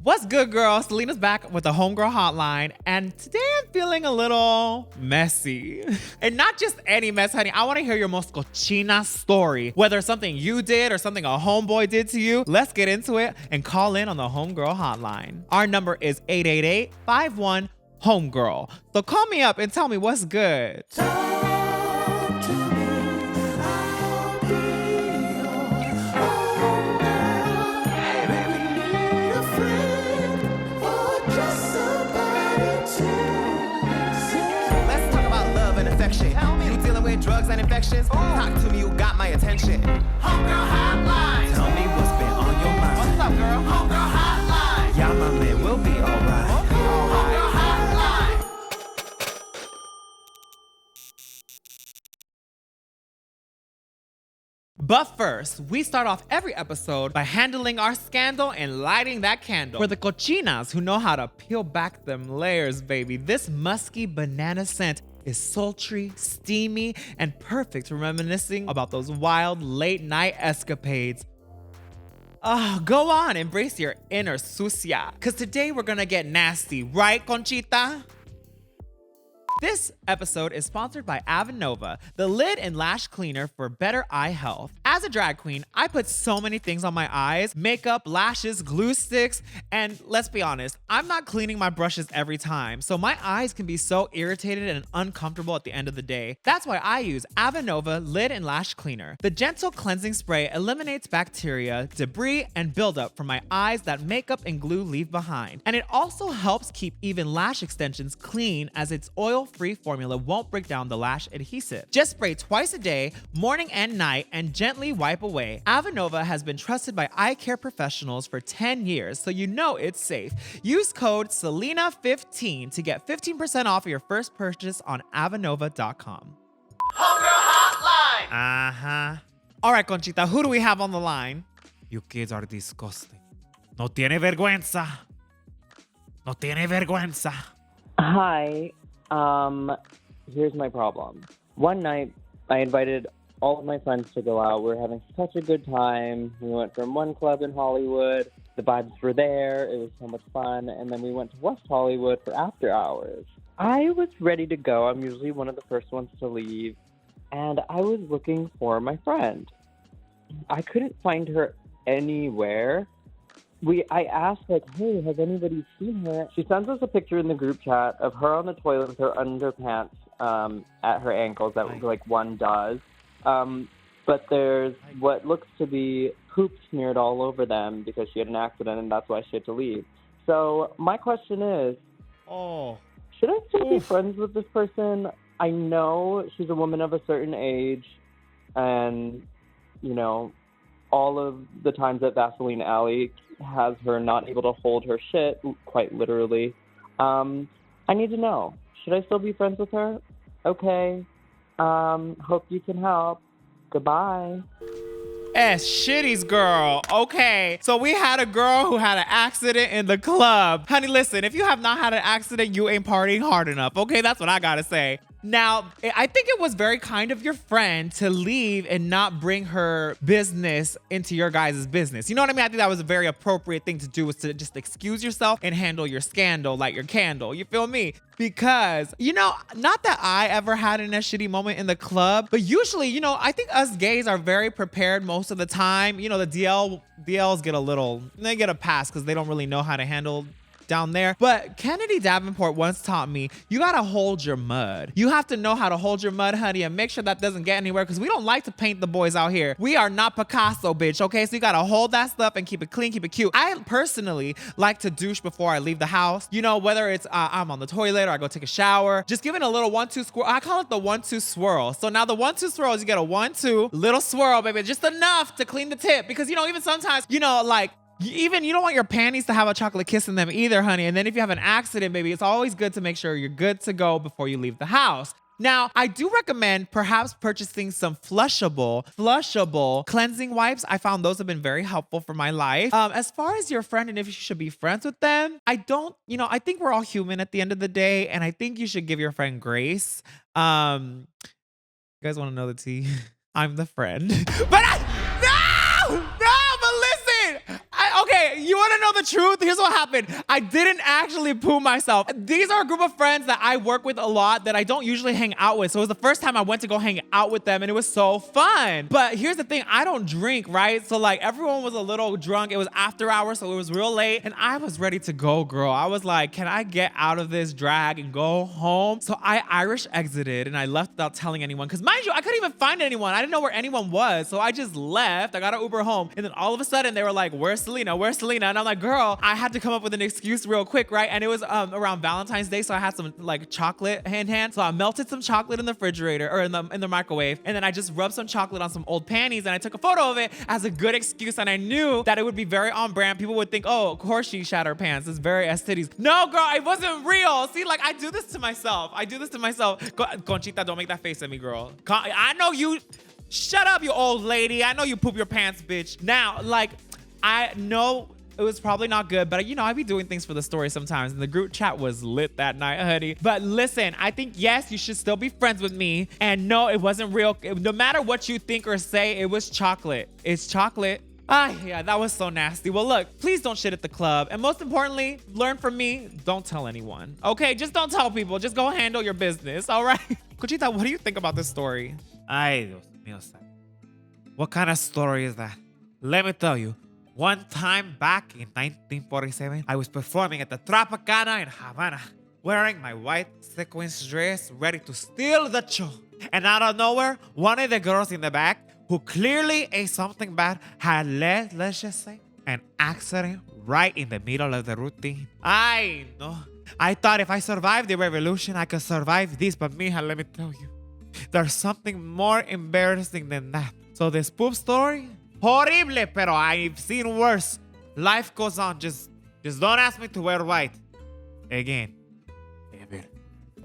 What's good, girl? Salina's back with the Homegirl Hotline, and today I'm feeling a little messy. And not just any mess, honey. I want to hear your most cochina story, whether it's something you did or something a homeboy did to you. Let's get into it and call in on the Homegirl Hotline. Our number is 888-51-HOMEGIRL. So call me up and tell me what's good. You dealing with drugs and infections? Talk to me, you got my attention. Homegirl Hotline. Tell me what's been on your mind. What's up, girl? Homegirl Hotline. Yeah, my man, we'll be alright. Homegirl Hotline. But first, we start off every episode by handling our scandal and lighting that candle. For the cochinas who know how to peel back them layers, baby, this musky banana scent is sultry, steamy, and perfect for reminiscing about those wild late night escapades. Go on, embrace your inner sucia, because today we're gonna get nasty, right, Conchita? This episode is sponsored by Avenova, the lid and lash cleaner for better eye health. As a drag queen, I put so many things on my eyes: makeup, lashes, glue sticks, and let's be honest, I'm not cleaning my brushes every time, so my eyes can be so irritated and uncomfortable at the end of the day. That's why I use Avenova lid and lash cleaner. The gentle cleansing spray eliminates bacteria, debris, and buildup from my eyes that makeup and glue leave behind. And it also helps keep even lash extensions clean, as its oil-free formula won't break down the lash adhesive. Just spray twice a day, morning and night, and gently wipe away. Avenova has been trusted by eye care professionals for 10 years, so you know it's safe. Use code Salina15 to get 15% off your first purchase on Avenova.com. Homegirl Hotline. All right, Conchita, who do we have on the line? You kids are disgusting. No tiene vergüenza. No tiene vergüenza. Hi. Here's my problem. One night, I invited all of my friends to go out. We were having such a good time. We went from one club in Hollywood. The vibes were there. It was so much fun. And then we went to West Hollywood for after hours. I was ready to go. I'm usually one of the first ones to leave. And I was looking for my friend. I couldn't find her anywhere. I asked, like, hey, has anybody seen her? She sends us a picture in the group chat of her on the toilet with her underpants at her ankles, that like one does. But there's what looks to be poop smeared all over them because she had an accident and that's why she had to leave. So my question is, should I still be friends with this person? I know she's a woman of a certain age, and, you know, all of the times that Vaseline Alley has her not able to hold her shit, quite literally. I need to know. Should I still be friends with her? Okay. Hope you can help. Goodbye. EsTitties, girl. Okay, so we had a girl who had an accident in the club. Honey, listen, if you have not had an accident, you ain't partying hard enough. Okay, that's what I gotta say. Now, I think it was very kind of your friend to leave and not bring her business into your guys' business. You know what I mean? I think that was a very appropriate thing to do, was to just excuse yourself and handle your scandal, light your candle. You feel me? Because, you know, not that I ever had a shitty moment in the club, but usually, you know, I think us gays are very prepared most of the time. You know, the DLs they get a pass because they don't really know how to handle down there. But Kennedy Davenport once taught me, you gotta hold your mud. You have to know how to hold your mud, honey, and make sure that doesn't get anywhere, because we don't like to paint the boys out here. We are not Picasso, bitch, okay? So you gotta hold that stuff and keep it clean, keep it cute. I personally like to douche before I leave the house. You know, whether it's I'm on the toilet or I go take a shower, just giving a little 1-2 swirl. I call it the 1-2 swirl. So now the 1-2 swirl is you get a 1-2 little swirl, baby, just enough to clean the tip, because, you know, even sometimes, you know, like, even you don't want your panties to have a chocolate kiss in them either, honey. And then if you have an accident, baby, it's always good to make sure you're good to go before you leave the house. Now, I do recommend perhaps purchasing some flushable cleansing wipes. I found those have been very helpful for my life. As far as your friend and if you should be friends with them, I think we're all human at the end of the day, and I think you should give your friend grace. You guys want to know the tea? I'm the friend. But okay, you want to know the truth? Here's what happened. I didn't actually poo myself. These are a group of friends that I work with a lot that I don't usually hang out with. So it was the first time I went to go hang out with them and it was so fun. But here's the thing, I don't drink, right? So like everyone was a little drunk. It was after hours, so it was real late and I was ready to go, girl. I was like, can I get out of this drag and go home? So I Irish exited and I left without telling anyone. Cause mind you, I couldn't even find anyone. I didn't know where anyone was. So I just left. I got an Uber home. And then all of a sudden they were like, where's Salina? Where's Salina? And I'm like, girl, I had to come up with an excuse real quick, right? And it was around Valentine's Day. So I had some like chocolate in hand. So I melted some chocolate in the refrigerator or in the microwave. And then I just rubbed some chocolate on some old panties and I took a photo of it as a good excuse. And I knew that it would be very on brand. People would think, oh, of course she shat her pants. It's very EsTitties. No, girl, it wasn't real. See, like I do this to myself. Conchita, don't make that face at me, girl. I know you. Shut up, you old lady. I know you poop your pants, bitch. Now, like, I know it was probably not good, but you know, I be doing things for the story sometimes. And the group chat was lit that night, honey. But listen, I think, yes, you should still be friends with me. And no, it wasn't real. No matter what you think or say, it was chocolate. It's chocolate. Ah, yeah, that was so nasty. Well, look, please don't shit at the club. And most importantly, learn from me, don't tell anyone. Okay, just don't tell people. Just go handle your business, all right? Cochita, what do you think about this story? Ay, Dios mío. What kind of story is that? Let me tell you. One time back in 1947, I was performing at the Tropicana in Havana, wearing my white sequins dress, ready to steal the show. And out of nowhere, one of the girls in the back, who clearly ate something bad, had let's just say, an accident right in the middle of the routine. I know. I thought if I survived the revolution, I could survive this, but mija, let me tell you, there's something more embarrassing than that. So this poop story, horrible, pero I've seen worse. Life goes on. Just don't ask me to wear white again.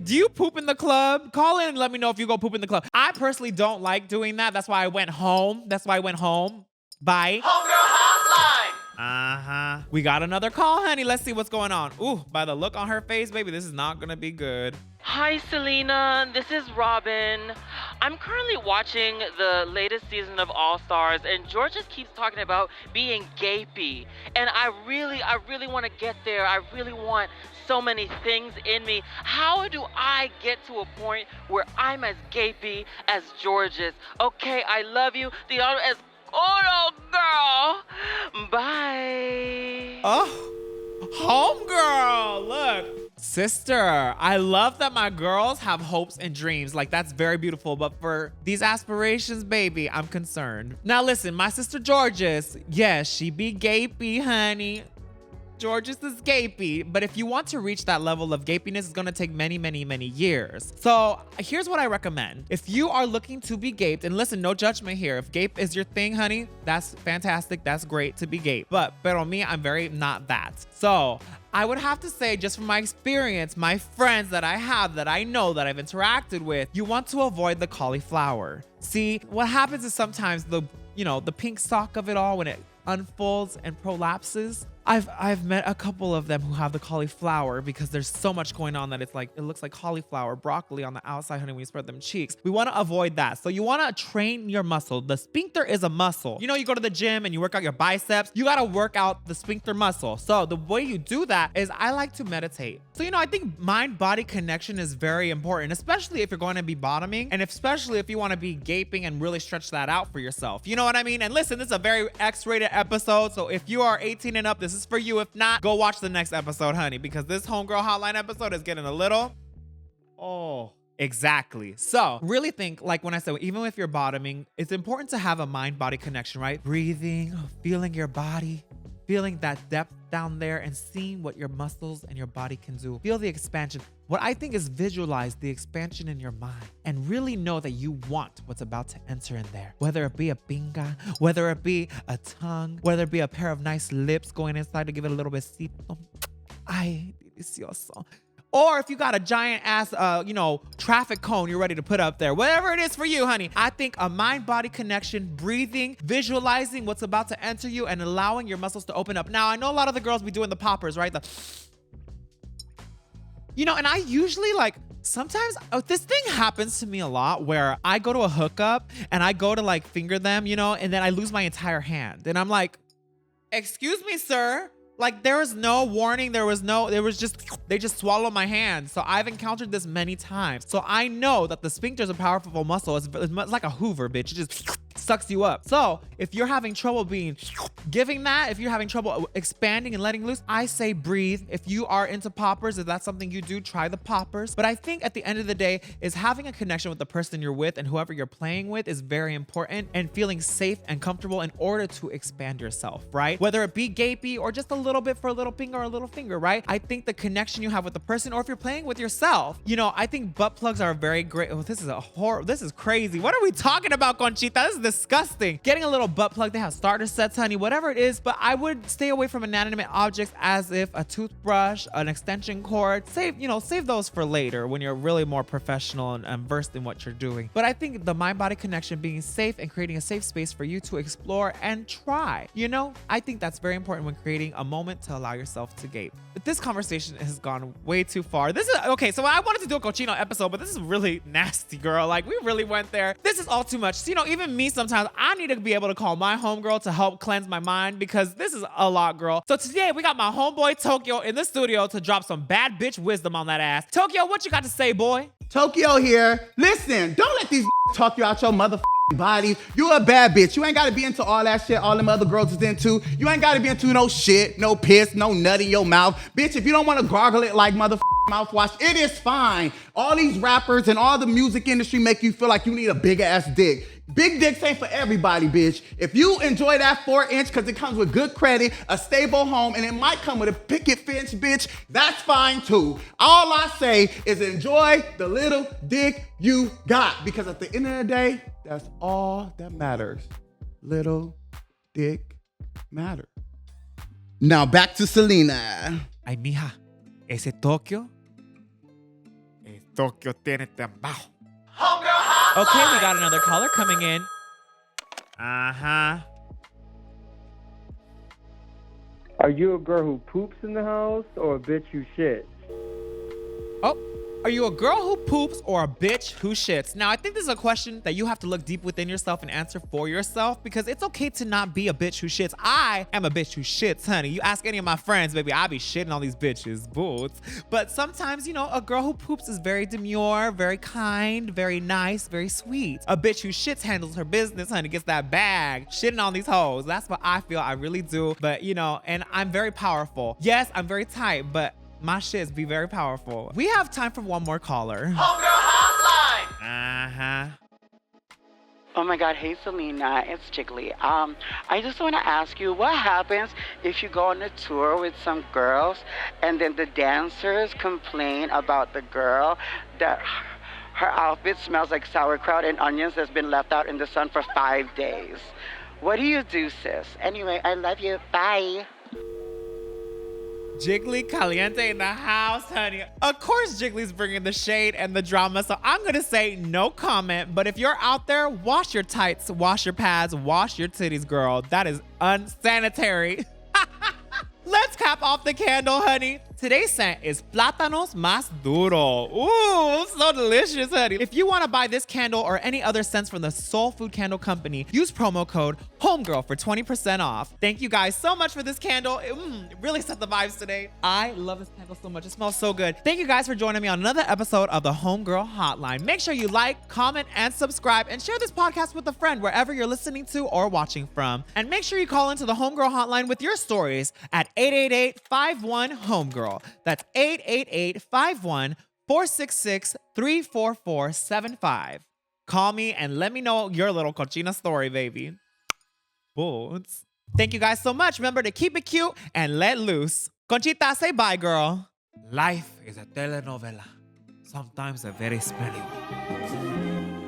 Do you poop in the club? Call in and let me know if you go poop in the club. I personally don't like doing that. That's why I went home. Bye. Homegirl Hotline! Uh-huh. We got another call, honey. Let's see what's going on. Ooh, by the look on her face, baby, this is not gonna be good. Hi, Salina. This is Robin. I'm currently watching the latest season of All Stars, and George just keeps talking about being gapey. And I really want to get there. I really want so many things in me. How do I get to a point where I'm as gapey as George is? Okay, I love you. The other is Hola, girl. Bye. Oh, homegirl, look. Sister, I love that my girls have hopes and dreams. Like, that's very beautiful. But for these aspirations, baby, I'm concerned. Now, listen, my sister Georges, yes, she be gapey, honey. Georges is gapey, but if you want to reach that level of gapiness, it's gonna take many but so here's what I recommend. If you are looking to be gaped, and listen, no judgment here. If gape is your thing, honey, that's fantastic. That's great to be gaped. Pero me, I'm very not that. So I would have to say, just from my experience, my friends that I have, that I know, that I've interacted with, you want to avoid the cauliflower. See, what happens is sometimes the pink sock of it all, when it unfolds and prolapses, I've met a couple of them who have the cauliflower because there's so much going on that it looks like cauliflower, broccoli on the outside, honey, when you spread them cheeks. We want to avoid that. So you want to train your muscle. The sphincter is a muscle. You know, you go to the gym and you work out your biceps. You got to work out the sphincter muscle. So the way you do that is I like to meditate. So, I think mind-body connection is very important, especially if you're going to be bottoming and especially if you want to be gaping and really stretch that out for yourself. You know what I mean? And listen, this is a very X-rated episode. So if you are 18 and up, this is for you. If not, go watch the next episode, honey, because this Homegirl Hotline episode is getting a little... Oh, exactly. So really think, like when I said, even if you're bottoming, it's important to have a mind-body connection, right? Breathing, feeling your body, feeling that depth down there and seeing what your muscles and your body can do. Feel the expansion. What I think is visualize the expansion in your mind and really know that you want what's about to enter in there. Whether it be a pinga, whether it be a tongue, whether it be a pair of nice lips going inside to give it a little besito. Ay, delicioso. Or if you got a giant ass, traffic cone you're ready to put up there. Whatever it is for you, honey. I think a mind-body connection, breathing, visualizing what's about to enter you and allowing your muscles to open up. Now, I know a lot of the girls be doing the poppers, right? And I usually sometimes this thing happens to me a lot where I go to a hookup and I go to finger them, and then I lose my entire hand. And I'm like, excuse me, sir. Like there was no warning. They just swallowed my hand. So I've encountered this many times. So I know that the sphincter is a powerful muscle. It's like a Hoover, bitch. It just sucks you up. So if you're having trouble giving that, if you're having trouble expanding and letting loose, I say breathe. If you are into poppers, if that's something you do, try the poppers. But I think at the end of the day is having a connection with the person you're with and whoever you're playing with is very important, and feeling safe and comfortable in order to expand yourself, right? Whether it be gapey or just a little bit for a little finger or a little finger, right? I think the connection you have with the person, or if you're playing with yourself, you know, I think butt plugs are very great. Oh, this is crazy. What are we talking about, Conchita? This is disgusting. Getting a little butt plug, they have starter sets, honey, whatever it is, but I would stay away from inanimate objects as if a toothbrush, an extension cord. Save those for later when you're really more professional and versed in what you're doing. But I think the mind-body connection, being safe and creating a safe space for you to explore and try, you know, I think that's very important when creating a moment to allow yourself to gape. But this conversation has gone way too far. This is okay. So I wanted to do a Cochino episode, but this is really nasty, girl. Like we really went there. This is all too much. So, you know, even me sometimes I need to be able to call my homegirl to help cleanse my mind because this is a lot, girl. So today we got my homeboy Tokyo in the studio to drop some bad bitch wisdom on that ass. Tokyo, what you got to say, boy? Tokyo here. Listen, don't let these talk you out your motherfucking bodies. You a bad bitch. You ain't gotta be into all that shit all them other girls is into. You ain't gotta be into no shit, no piss, no nut in your mouth. Bitch, if you don't wanna gargle it like motherfucking mouthwash, it is fine. All these rappers and all the music industry make you feel like you need a big ass dick. Big dicks ain't for everybody, bitch. If you enjoy that 4-inch because it comes with good credit, a stable home, and it might come with a picket fence, bitch, that's fine too. All I say is enjoy the little dick you got, because at the end of the day, that's all that matters. Little dick matters. Now back to Salina. Ay, mija, ese Tokio. Tokio tiene trabajo. Homegirl Hotline. Okay, we got another caller coming in. Uh-huh. Are you a girl who poops in the house or a bitch who shits? Oh, are you a girl who poops or a bitch who shits? Now, I think this is a question that you have to look deep within yourself and answer for yourself, because it's okay to not be a bitch who shits. I am a bitch who shits, honey. You ask any of my friends, baby, I be shitting on these bitches, boots. But sometimes, you know, a girl who poops is very demure, very kind, very nice, very sweet. A bitch who shits handles her business, honey, gets that bag, shitting on these hoes. That's what I feel. I really do. But, you know, and I'm very powerful. Yes, I'm very tight, but my shits be very powerful. We have time for one more caller. Homegirl Hotline. Uh-huh. Oh my God, hey Salina, it's Jiggly. I just want to ask you, what happens if you go on a tour with some girls and then the dancers complain about the girl that her outfit smells like sauerkraut and onions that's been left out in the sun for 5 days? What do you do, sis? Anyway, I love you. Bye. Jiggly Caliente in the house, honey. Of course, Jiggly's bringing the shade and the drama, so I'm gonna say no comment. But if you're out there, wash your tights, wash your pads, wash your titties, girl. That is unsanitary. Let's cap off the candle, honey. Today's scent is Plátanos Más Duro. Ooh, so delicious, honey. If you want to buy this candle or any other scents from the Soul Food Candle Company, use promo code HOMEGIRL for 20% off. Thank you guys so much for this candle. It really set the vibes today. I love this candle so much. It smells so good. Thank you guys for joining me on another episode of the Homegirl Hotline. Make sure you like, comment, and subscribe, and share this podcast with a friend wherever you're listening to or watching from. And make sure you call into the Homegirl Hotline with your stories at 888-51-HOMEGIRL. That's 888-51-466-34475. Call me and let me know your little cochina story, baby. Boots. Thank you guys so much. Remember to keep it cute and let loose. Conchita, say bye, girl. Life is a telenovela. Sometimes a very smelly one.